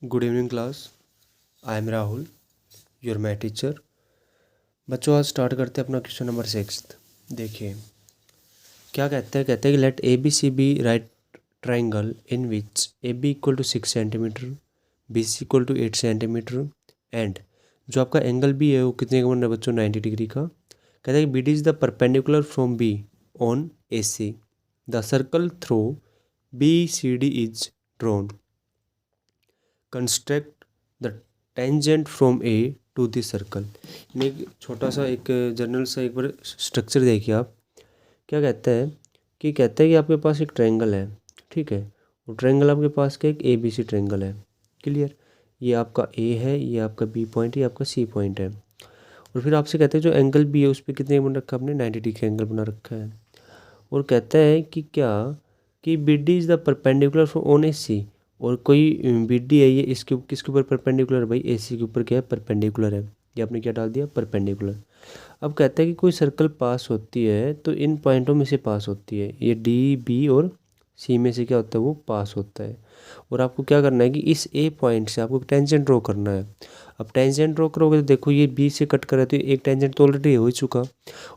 Good evening class. I am Rahul, your math teacher. बच्चों आज start करते हैं अपना क्वेश्चन नंबर 6। देखिए क्या कहते हैं कि let A B C B right triangle in which A B equal to 6 centimetre, B C equal to 8 centimetre and जो आपका एंगल बी है वो कितने का बन रहा है बच्चों? 90 डिग्री का। कहते हैं कि B D is the perpendicular from B on A C, the circle through B C D is drawn, construct the tangent from A to the circle. एक छोटा सा एक जनरल सा एक बार स्ट्रक्चर देखिए आप। क्या कहता है कि आपके पास एक ट्रायंगल है, ठीक है। वो ट्रायंगल आपके पास क्या, एक ए बी सी ट्रायंगल है। क्लियर? ये आपका ए है, ये आपका बी पॉइंट है, ये आपका सी पॉइंट है। और फिर आपसे कहते हैं जो एंगल बी है उस पर कितने बना रखा है आपने? 90 डिग्री एंगल बना रखा है। और कहता है कि क्या कि B D is the perpendicular from on A C, और कोई बी डी है ये इसके किसके ऊपर परपेंडिकुलर है? भाई ए सी के ऊपर क्या है? परपेंडिकुलर है। ये आपने क्या डाल दिया? परपेंडिकुलर। अब कहता है कि कोई सर्कल पास होती है तो इन पॉइंटों में से पास होती है, ये डी बी और सी में से क्या होता है? वो पास होता है। और आपको क्या करना है कि इस ए पॉइंट से आपको टेंजेंट ड्रॉ करना है। अब टेंजेंट ड्रॉ करोगे तो देखो ये बी से कट कर रहा है तो एक टेंजेंट तो ऑलरेडी हो ही चुका,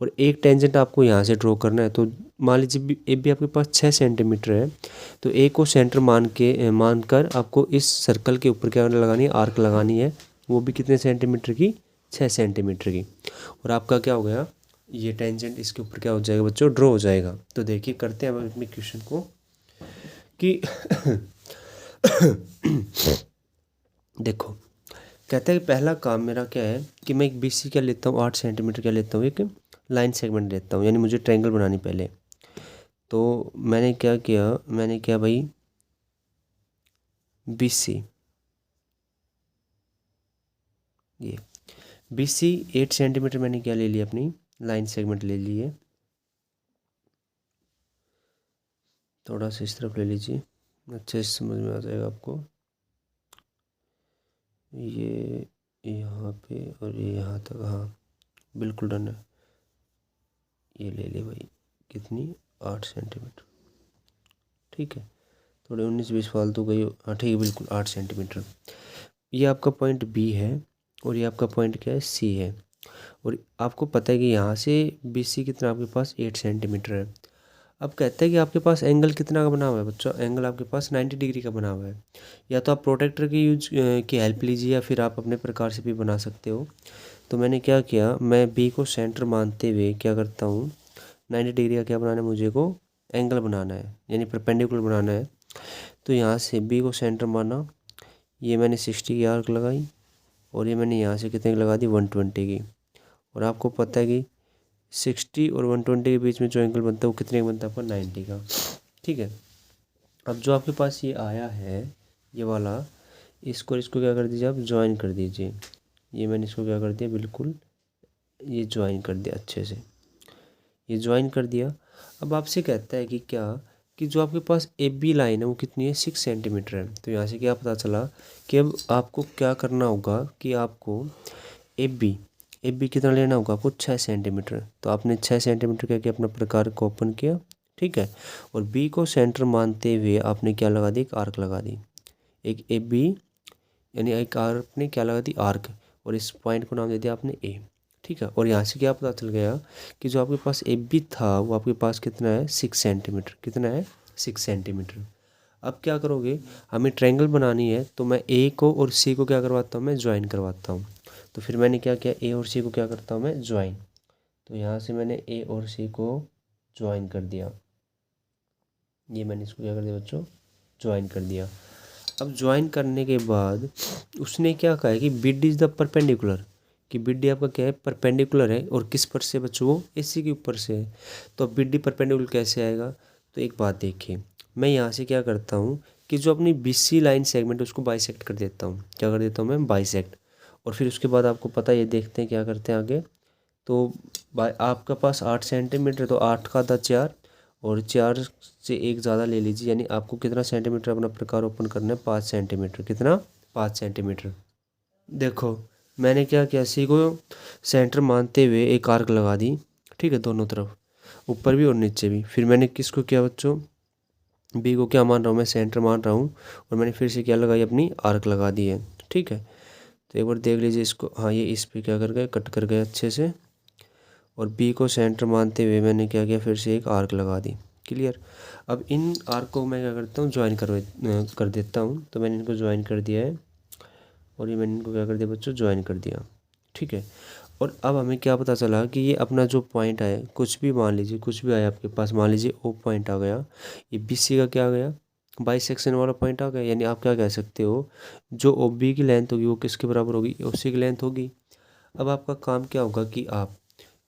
और एक टेंजेंट आपको यहाँ से ड्रॉ करना है। तो मान लीजिए ए बी आपके पास 6 सेंटीमीटर है, तो ए को सेंटर मानकर आपको इस सर्कल के ऊपर क्या लगानी है? आर्क लगानी है। वो भी कितने सेंटीमीटर की? 6 सेंटीमीटर की। और आपका क्या हो गया? ये टेंजेंट इसके ऊपर क्या हो जाएगा बच्चों? ड्रॉ हो जाएगा। तो देखिए करते हैं हम अपने क्वेश्चन को कि देखो कहते हैं कि पहला काम मेरा क्या है कि मैं एक बी सी क्या लेता हूँ? 8 सेंटीमीटर क्या लेता हूँ? एक लाइन सेगमेंट लेता हूँ, यानी मुझे ट्रायंगल बनानी पहले। तो मैंने क्या किया? मैंने क्या भाई, बी सी, ये बी सी 8 सेंटीमीटर मैंने क्या ले लिया? अपनी लाइन सेगमेंट ले लिए। थोड़ा सा इस तरफ ले लीजिए, अच्छे से समझ में आ जाएगा आपको। ये यहाँ पे और ये यहाँ तक, हाँ बिल्कुल डन है। ये ले ले भाई, कितनी? 8 सेंटीमीटर। ठीक है, थोड़े 19-20 फालतू गई। हाँ ठीक है, बिल्कुल 8 सेंटीमीटर। ये आपका पॉइंट बी है और ये आपका पॉइंट क्या है? सी है। और आपको पता है कि यहाँ से बी सी कितना आपके पास? 8 सेंटीमीटर है। अब कहता है कि आपके पास एंगल कितना का बना हुआ है बच्चों? एंगल आपके पास 90 डिग्री का बना हुआ है। या तो आप प्रोटेक्टर की हेल्प लीजिए या फिर आप अपने प्रकार से भी बना सकते हो। तो मैंने क्या किया, मैं बी को सेंटर मानते हुए क्या करता हूँ? 90 डिग्री का क्या बनाना है मुझे को? एंगल बनाना है, यानी परपेंडिकुलर बनाना है। तो यहाँ से बी को सेंटर माना, ये मैंने 60 की आर्क लगाई, और ये मैंने यहाँ से कितने की लगा दी? 120 की। और आपको पता है कि 60 और 120 के बीच में जो एंगल बनता है वो कितने का बनता है? आपका 90 का। ठीक है, अब जो आपके पास ये आया है ये वाला, इसको क्या कर दीजिए आप? ज्वाइन कर दीजिए। ये मैंने इसको क्या कर दिया? बिल्कुल ये ज्वाइन कर दिया अच्छे से, ये ज्वाइन कर दिया। अब आपसे कहता है कि क्या कि जो आपके पास ए बी लाइन है वो कितनी है? 6 सेंटीमीटर है। तो यहाँ से क्या पता चला कि अब आपको क्या करना होगा कि आपको ए बी कितना लेना होगा आपको? 6 सेंटीमीटर। तो आपने 6 सेंटीमीटर क्या किया? अपना प्रकार को ओपन किया, ठीक है। और बी को सेंटर मानते हुए आपने क्या लगा दी? एक आर्क लगा दी, एक ए बी, यानी एक आपने क्या लगा दी? आर्क। और इस पॉइंट को नाम दे दिया आपने ए, ठीक है। और यहाँ से क्या पता चल गया कि जो आपके पास ए बी था वो आपके पास कितना है? 6 सेंटीमीटर। कितना है? 6 सेंटीमीटर। अब क्या करोगे? हमें ट्रायंगल बनानी है तो मैं ए को और सी को क्या करवाता हूँ? मैं ज्वाइन करवाता हूँ। तो फिर मैंने क्या किया? ए और सी को क्या करता हूँ मैं? ज्वाइन। तो यहाँ से मैंने ए और सी को ज्वाइन कर दिया। ये मैंने इसको क्या कर दिया बच्चों? ज्वाइन कर दिया। अब ज्वाइन करने के बाद उसने क्या कहा है कि बिड इज़ द परपेंडिकुलर, कि बिड डी आपका क्या है? परपेंडिकुलर है। और किस पर से बच्चों? वो ए सी के ऊपर से है। तो अब बिड डी परपेंडिकुलर कैसे आएगा? तो एक बात देखिए, मैं यहाँ से क्या करता हूँ कि जो अपनी बी सी लाइन सेगमेंट है उसको बाइसेक्ट कर देता हूँ। क्या कर देता हूँ मैं? बाइसेक्ट। और फिर उसके बाद आपको पता है, ये देखते हैं क्या करते हैं आगे। तो आपका पास 8 सेंटीमीटर, तो 8 का था 4, और 4 से एक ज़्यादा ले लीजिए, यानी आपको कितना सेंटीमीटर अपना प्रकार ओपन करना है? 5 सेंटीमीटर। कितना? 5 सेंटीमीटर। देखो मैंने क्या किया, सी को सेंटर मानते हुए एक आर्क लगा दी, ठीक है, दोनों तरफ, ऊपर भी और नीचे भी। फिर मैंने किसको किया बच्चों? बी को क्या मान रहा हूँ मैं, सेंटर मान रहा हूँ, और मैंने फिर से क्या लगाई, अपनी आर्क लगा दी है। ठीक है, तो एक बार देख लीजिए इसको। हाँ, ये इस पे क्या कर गए, कट कर गए अच्छे से, और बी को सेंटर मानते हुए मैंने क्या किया, फिर से एक आर्क लगा दी। क्लियर। अब इन आर्क को मैं क्या करता हूँ, ज्वाइन कर देता हूँ। तो मैंने इनको ज्वाइन कर दिया है, और ये मैंने इनको क्या कर दिया बच्चों, ज्वाइन कर दिया। ठीक है, और अब हमें क्या पता चला कि ये अपना जो पॉइंट है, कुछ भी मान लीजिए, कुछ भी आया आपके पास, मान लीजिए ओ पॉइंट आ गया, ये बी सी का क्या आ गया, बाई सेक्शन वाला पॉइंट आ गया। यानी आप क्या कह सकते हो, जो ओ बी की लेंथ होगी वो किसके बराबर होगी, ओ सी की लेंथ होगी। अब आपका काम क्या होगा कि आप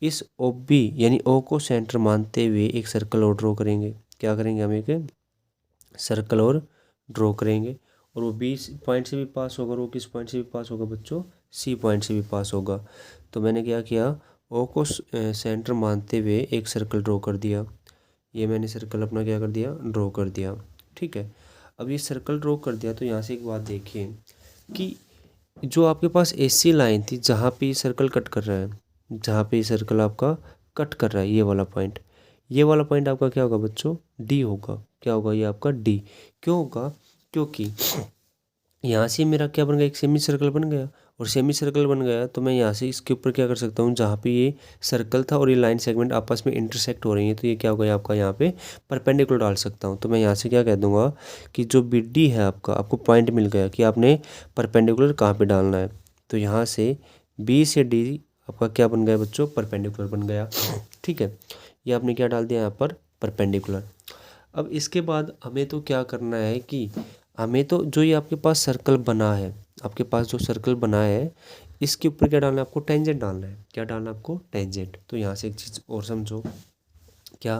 इस ओ बी यानी ओ को सेंटर मानते हुए एक सर्कल और ड्रॉ करेंगे। क्या करेंगे, हम एक सर्कल और ड्रॉ करेंगे, और वो बी पॉइंट से भी पास होगा, और वो किस पॉइंट से भी पास होगा बच्चों, सी पॉइंट से भी पास होगा। तो मैंने क्या किया, ओ को सेंटर मानते हुए एक सर्कल ड्रॉ कर दिया। ये मैंने सर्कल अपना क्या कर दिया, ड्रॉ कर दिया। ठीक है, अब ये सर्कल ड्रॉ कर दिया, तो यहाँ से एक बात देखिए कि जो आपके पास एसी लाइन थी, जहाँ पे ये सर्कल कट कर रहा है, जहाँ पे ये सर्कल आपका कट कर रहा है, ये वाला पॉइंट, ये वाला पॉइंट आपका क्या होगा बच्चों, डी होगा। क्या होगा, ये आपका डी। क्यों होगा, क्योंकि यहाँ से मेरा क्या बन गया, एक सेमी सर्कल बन गया, और सेमी सर्कल बन गया तो मैं यहाँ से इसके ऊपर क्या कर सकता हूँ, जहाँ पे ये सर्कल था और ये लाइन सेगमेंट आपस में इंटरसेक्ट हो रही है, तो ये क्या होगा, आपका यहाँ पे परपेंडिकुलर डाल सकता हूँ। तो मैं यहाँ से क्या कह दूँगा कि जो बी डी है आपका, आपको पॉइंट मिल गया कि आपने परपेंडिकुलर कहाँ पर डालना है। तो यहाँ से बी से डी आपका क्या बन गया बच्चों, परपेंडिकुलर बन गया। ठीक है, ये आपने क्या डाल दिया यहाँ पर, परपेंडिकुलर। अब इसके बाद हमें तो क्या करना है कि हमें तो जो ये आपके पास सर्कल बना है, आपके पास जो सर्कल बना है, इसके ऊपर क्या डालना है आपको, टेंजेंट डालना है। क्या डालना है आपको, टेंजेंट। तो यहाँ से एक चीज़ और समझो, क्या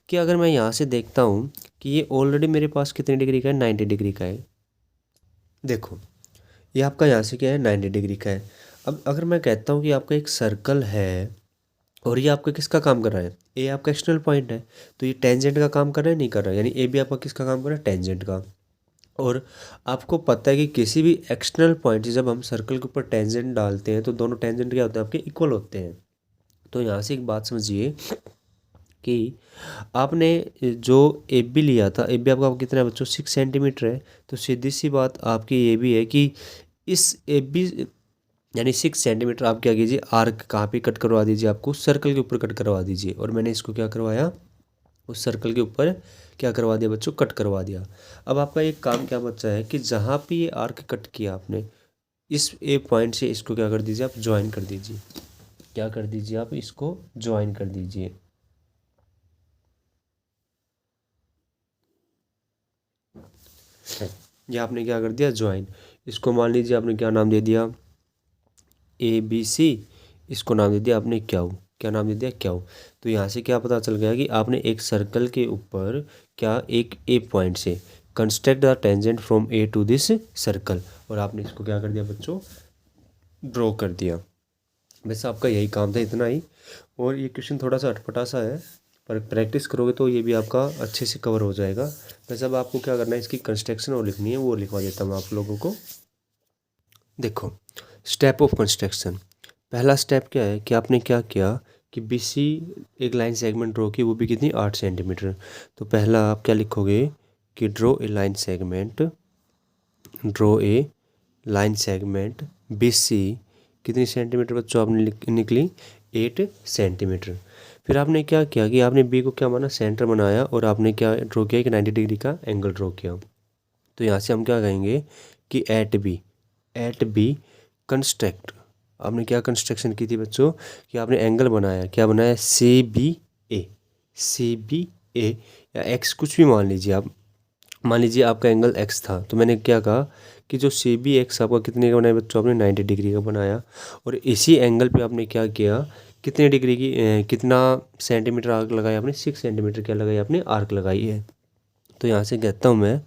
कि अगर मैं यहाँ से देखता हूँ कि ये ऑलरेडी मेरे पास कितने डिग्री का है, 90 डिग्री का है। देखो, ये आपका यहाँ से क्या है, 90 डिग्री का है। अब अगर मैं कहता हूँ कि आपका एक सर्कल है, और ये आपका किसका काम कर रहा है, ए आपका एक्सटर्नल पॉइंट है, तो ये टेंजेंट का काम कर रहा है, नहीं कर रहा है, यानी ए भी आपका किसका काम कर रहा है, टेंजेंट का। और आपको पता है कि किसी भी एक्सटर्नल पॉइंट से जब हम सर्कल के ऊपर टेंजेंट डालते हैं, तो दोनों टेंजेंट क्या होते हैं, आपके इक्वल होते हैं। तो यहाँ से एक बात समझिए कि आपने जो ए बी लिया था, ए बी आपका कितना है बच्चों, 6 सेंटीमीटर है। तो सीधी सी बात आपकी ये भी है कि इस ए बी यानी 6 सेंटीमीटर आप क्या कीजिए, आर्क कहाँ पे कट करवा दीजिए, आपको सर्कल के ऊपर कट करवा दीजिए। और मैंने इसको क्या करवाया, उस सर्कल के ऊपर क्या करवा दिया बच्चों, कट करवा दिया। अब आपका एक काम क्या बचा है कि जहाँ पे ये आर्क कट किया आपने, इस ए पॉइंट से इसको क्या कर दीजिए, आप ज्वाइन कर दीजिए। क्या कर दीजिए, आप इसको ज्वाइन कर दीजिए। ये आपने क्या कर दिया, ज्वाइन। इसको मान लीजिए आपने क्या नाम दे दिया, ए बी सी। इसको नाम दे दिया आपने क्यू। क्या नाम दे दिया, क्यू। तो यहाँ से क्या पता चल गया कि आपने एक सर्कल के ऊपर क्या, एक ए पॉइंट से construct the tangent from A to this circle, और आपने इसको क्या कर दिया बच्चों, ड्रॉ कर दिया। वैसे आपका यही काम था, इतना ही। और ये क्वेश्चन थोड़ा सा अटपटा सा है, पर प्रैक्टिस करोगे तो ये भी आपका अच्छे से कवर हो जाएगा। वैसे अब आपको क्या करना है, इसकी कंस्ट्रक्शन और लिखनी है, वो लिखवा देता हूँ आप लोगों को। देखो, स्टेप ऑफ कंस्ट्रक्शन। पहला स्टेप क्या है कि आपने क्या किया कि बी सी एक लाइन सेगमेंट ड्रॉ की, वो भी कितनी, 8 सेंटीमीटर। तो पहला आप क्या लिखोगे कि draw a line segment, draw a line segment B C, कितनी सेंटीमीटर बच्चों आपने निकली, 8 सेंटीमीटर। फिर आपने क्या किया कि आपने बी को क्या माना, सेंटर बनाया, और आपने क्या ड्रॉ किया कि 90 डिग्री का एंगल ड्रॉ किया। तो यहाँ से हम क्या कहेंगे कि एट बी कंस्ट्रक्ट। आपने क्या कंस्ट्रक्शन की थी बच्चों, कि आपने एंगल बनाया, क्या बनाया, सी बी ए, सी बी ए, या एक्स कुछ भी मान लीजिए आप। मान लीजिए आपका एंगल एक्स था, तो मैंने क्या कहा कि जो सी बी एक्स आपका कितने का बनाया बच्चों, आपने 90 डिग्री का बनाया। और इसी एंगल पे आपने क्या किया, कितने डिग्री की कितना सेंटीमीटर आर्क लगाया आपने, 6 सेंटीमीटर क्या लगाई आपने, आर्क लगाई है। तो यहाँ से कहता हूँ मैं,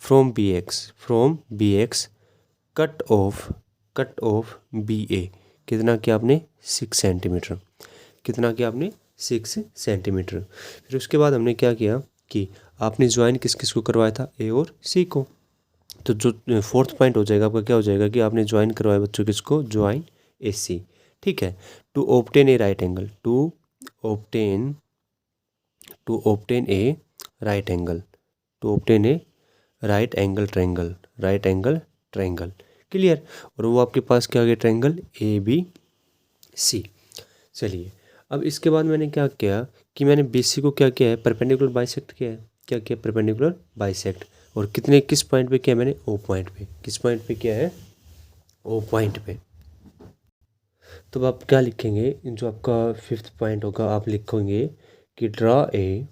from B X cut off B A, कितना किया आपने, 6 सेंटीमीटर। कितना किया आपने, 6 सेंटीमीटर। फिर उसके बाद हमने क्या किया कि आपने ज्वाइन किस किस को करवाया था, ए और सी को। तो जो फोर्थ पॉइंट हो जाएगा आपका, क्या हो जाएगा कि आपने ज्वाइन करवाया बच्चों किसको, ज्वाइन ए सी। ठीक है, to obtain a right angle, to obtain a right angle. To obtain a right angle triangle. Clear. और वो आपके पास क्या आ गया, ट्रायंगल ABC। चलिए अब इसके बाद मैंने क्या किया कि मैंने BC को क्या किया है, परपेंडिकुलर बाइसेक्ट किया है। क्या किया, परपेंडिकुलर बाइसेक्ट। और किस पॉइंट पे किया मैंने, O पॉइंट पे। किस पॉइंट पे किया है, O पॉइंट पे। तो आप क्या लिखेंगे, जो आपका 5th पॉइंट होगा, आप लिखेंगे कि draw a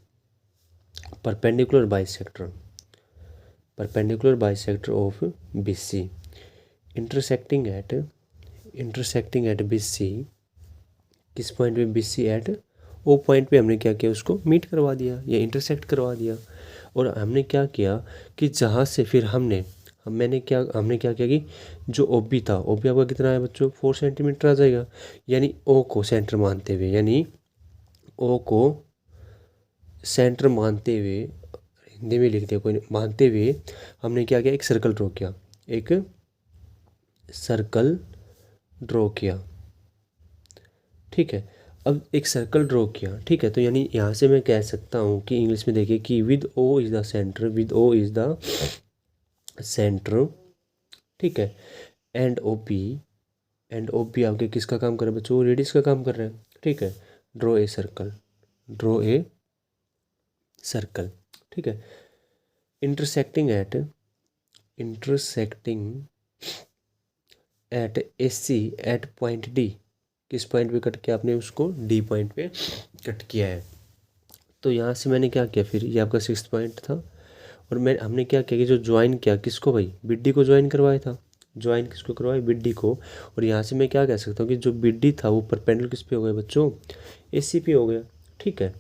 perpendicular bisector of BC intersecting at BC। किस पॉइंट पे, BC एट O पॉइंट पे हमने क्या किया, उसको मीट करवा दिया या इंटरसेक्ट करवा दिया। और हमने क्या किया कि जहाँ से फिर हमने क्या किया कि जो OB था, OB आपका कितना है बच्चों, 4 सेंटीमीटर आ जाएगा। यानी O को सेंटर मानते हुए, हिंदी में लिख दिया कोई, मानते हुए हमने क्या किया, एक सर्कल ड्रॉ किया। ठीक है। अब एक सर्कल ड्रॉ किया, ठीक है। तो यानी यहाँ से मैं कह सकता हूँ कि इंग्लिश में देखिए कि with O is the centre, ठीक है। एंड OB आपके किसका काम कर रहे हैं बच्चों, रेडियस का काम कर रहे हैं, ठीक है। ड्रॉ ए सर्कल, ठीक है। Intersecting at AC at point D। किस पॉइंट पे कट किया आपने, उसको D पॉइंट पे कट किया है। तो यहाँ से मैंने क्या किया, फिर ये आपका 6th पॉइंट था। और हमने क्या किया कि जो ज्वाइन किया, किसको भाई, BD को ज्वाइन करवाया था। ज्वाइन किसको करवाया, BD को। और यहाँ से मैं क्या कह सकता हूँ कि जो BD था वो परपेंडिकुलर किस पे हो गया बच्चों, AC पे हो गया, ठीक है।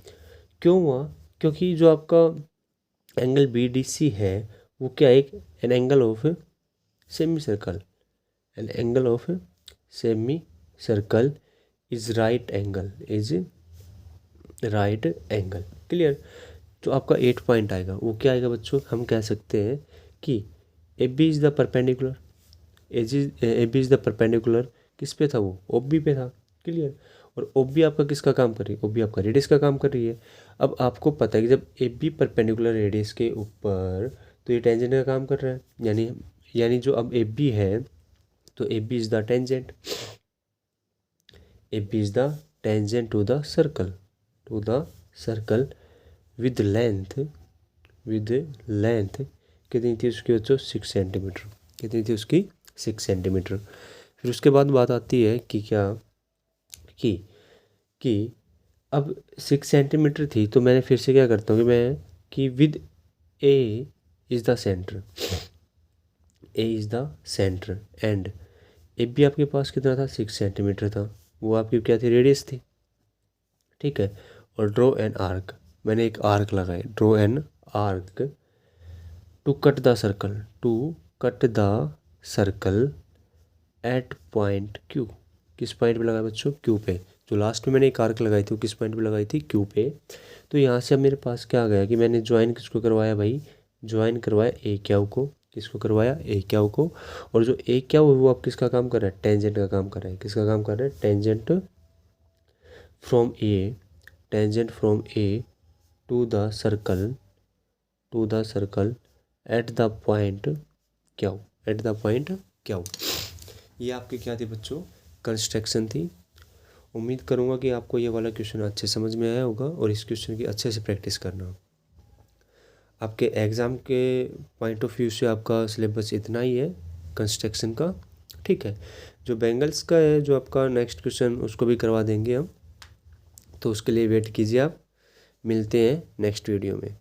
क्यों हुआ, क्योंकि जो आपका एंगल BDC है वो क्या है, an angle of semi circle. An angle of semi circle is right angle. Clear. जो आपका 8 पॉइंट आएगा वो क्या आएगा बच्चों, हम कह सकते हैं कि AB इज़ द परपेंडिकुलर किस पे था, वो OB पे था। क्लियर। और OB आपका किसका काम कर रही है, OB आपका रेडियस का काम कर रही है। अब आपको पता है कि जब AB परपेंडिकुलर रेडियस के ऊपर, तो ये टेंजेंट का काम कर रहा है। यानी जो अब AB है, तो AB is the tangent to the circle with length कितनी थी उसकी बच्चों, 6 सेंटीमीटर। कितनी थी उसकी, 6 सेंटीमीटर। फिर उसके बाद बात आती है कि क्या कि अब 6 सेंटीमीटर थी, तो मैंने फिर से क्या करता हूँ कि with A is the centre and AB आपके पास कितना था, 6 सेंटीमीटर था। वो आपकी क्या थी, रेडियस थी, ठीक है। और ड्रॉ एन आर्क, मैंने एक आर्क लगाया, draw an arc to cut the circle at point Q। किस पॉइंट पे लगाया बच्चों, Q पे। जो लास्ट में मैंने एक आर्क लगाई थी वो किस पॉइंट पे लगाई थी, Q पे। तो यहाँ से अब मेरे पास क्या आ गया कि मैंने ज्वाइन किसको करवाया भाई, ज्वाइन करवाया A क्यू को। किसको करवाया, A क्यू को। और जो A क्यू है वो अब किसका काम कर रहा है, टेंजेंट का काम कर रहा है। किसका काम कर रहा है, tangent from A to the circle at the point Q। ये आपकी क्या थी बच्चों, कंस्ट्रक्शन थी। उम्मीद करूँगा कि आपको ये वाला क्वेश्चन अच्छे समझ में आया होगा और इस क्वेश्चन की अच्छे से प्रैक्टिस करना। आपके एग्ज़ाम के पॉइंट ऑफ व्यू से आपका सिलेबस इतना ही है कंस्ट्रक्शन का, ठीक है। जो बेंगल्स का है, जो आपका नेक्स्ट क्वेश्चन, उसको भी करवा देंगे हम। तो उसके लिए वेट कीजिए आप। मिलते हैं नेक्स्ट वीडियो में।